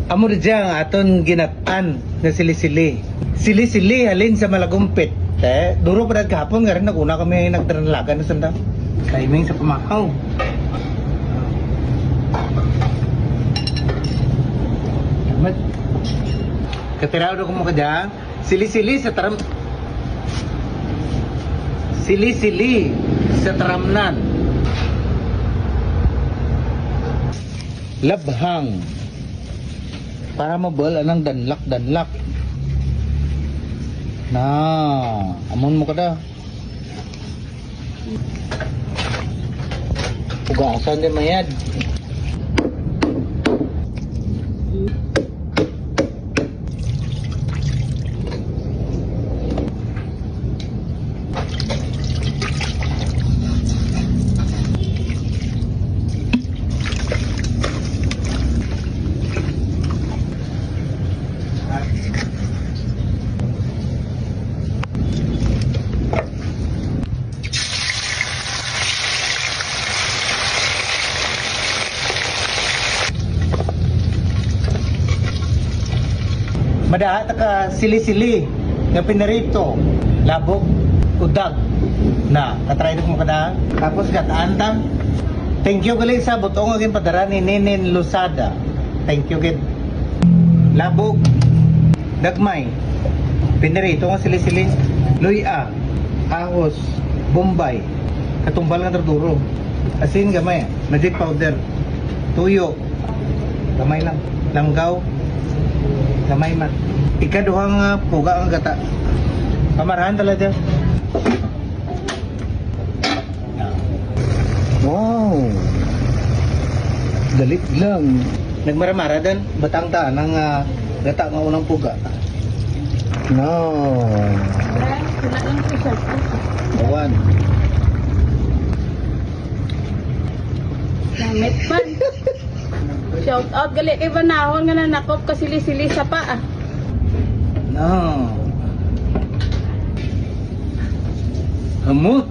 Amo rin dyan ang aton ginatan na sili-sili. Sili-sili halin sa malagumpit. Duro pa kahapon nga rin naguna kami nagdranlagan na sanda. Timing sa pamakaw. Katiraw ko mo ka dyan. Sili-sili sa taram... Sili-sili sa taramnan. Labhang. Para mabal anang danlak. Na, amon mo ka da. Ugasan din mayad. Madahat ka sili-sili nga pinarito, labog, udag na katry ko mo kada. Tapos gataanta. Thank you gali sa butong agin padara ni Nenen Lusada. Thank you gid. Labog, dagmay, pinarito nga sili-sili, luya, ahos, bombay, katumbal nga tarduro. Asin gamay, magic powder, tuyo, gamay lang, langgaw, gamay man. Ikaduhang puga ang gata. Pamarahan talaga. Wow. Galit lang. Nagmaramara din. Batang ta ng gata ng unang puga. No. Awan. Damit pa. Shout out gali kay Banahon nga nanakop ka sili-sili sa paa. No. Hamot.